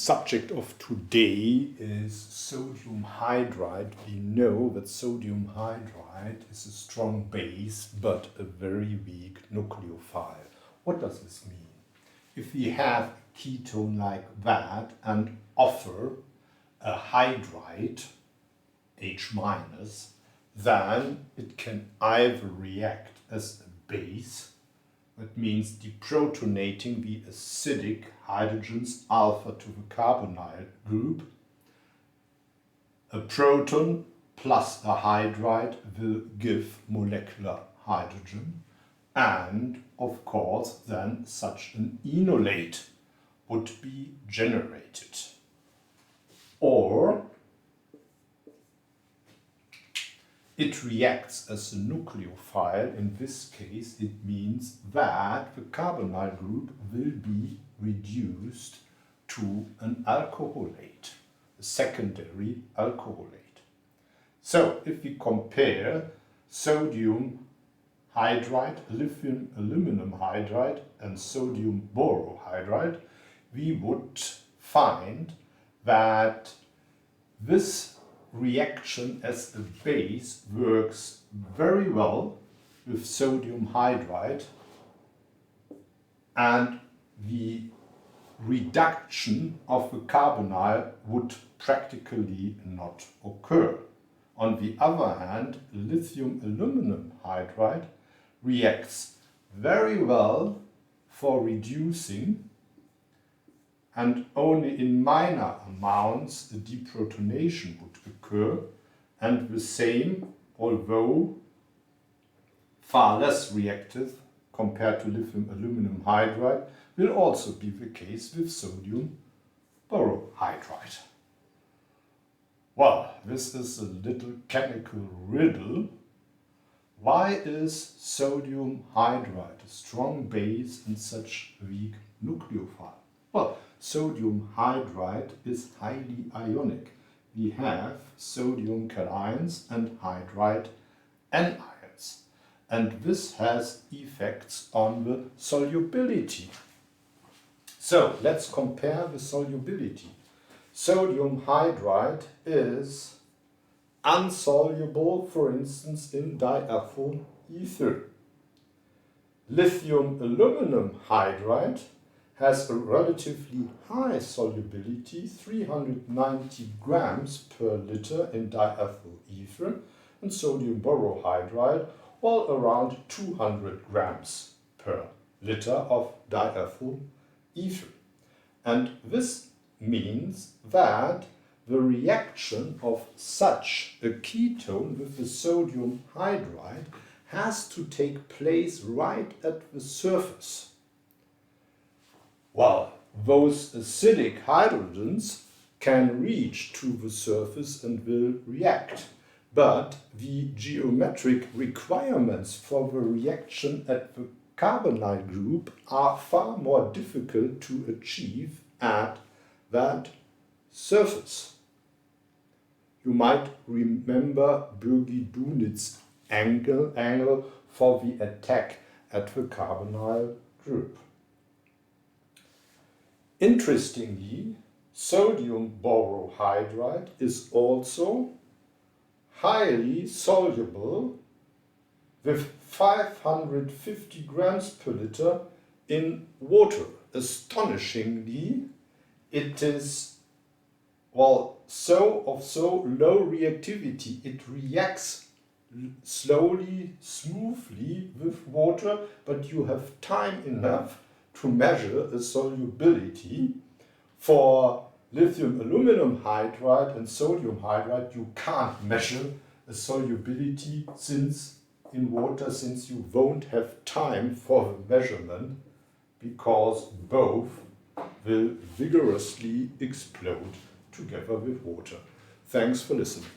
subject of today is sodium hydride. We know that sodium hydride is a strong base but a very weak nucleophile. What does this mean? If we have a ketone like that and offer a hydride, H-, then it can either react as a base, that means deprotonating the acidic hydrogens alpha to the carbonyl group. A proton plus a hydride will give molecular hydrogen, and of course then such an enolate would be generated. Or it reacts as a nucleophile. In this case, it means that the carbonyl group will be reduced to an alcoholate, a secondary alcoholate. So, if we compare sodium hydride, lithium aluminum hydride, and sodium borohydride, we would find that this reaction as a base works very well with sodium hydride, and the reduction of the carbonyl would practically not occur. On the other hand, lithium aluminum hydride reacts very well for reducing, and only in minor amounts the deprotonation would occur, and the same, although far less reactive compared to lithium aluminum hydride, will also be the case with sodium borohydride. Well, this is a little chemical riddle. Why is sodium hydride a strong base and such weak nucleophile? Well, sodium hydride is highly ionic. We have sodium cations and hydride anions, and this has effects on the solubility. So let's compare the solubility. Sodium hydride is insoluble, for instance, in diethyl ether. Lithium aluminum hydride has a relatively high solubility, 390 grams per liter in diethyl ether, and sodium borohydride, well, around 200 grams per liter of diethyl ether. And this means that the reaction of such a ketone with the sodium hydride has to take place right at the surface. Well, those acidic hydrogens can reach to the surface and will react, but the geometric requirements for the reaction at the carbonyl group are far more difficult to achieve at that surface. You might remember Bürgi-Dunitz's angle for the attack at the carbonyl group. Interestingly, sodium borohydride is also highly soluble with 550 grams per liter in water. Astonishingly, it is so low reactivity. It reacts slowly, smoothly with water, but you have time enough to measure a solubility. For lithium aluminum hydride and sodium hydride, you can't measure a solubility in water, since you won't have time for the measurement, because both will vigorously explode together with water. Thanks for listening.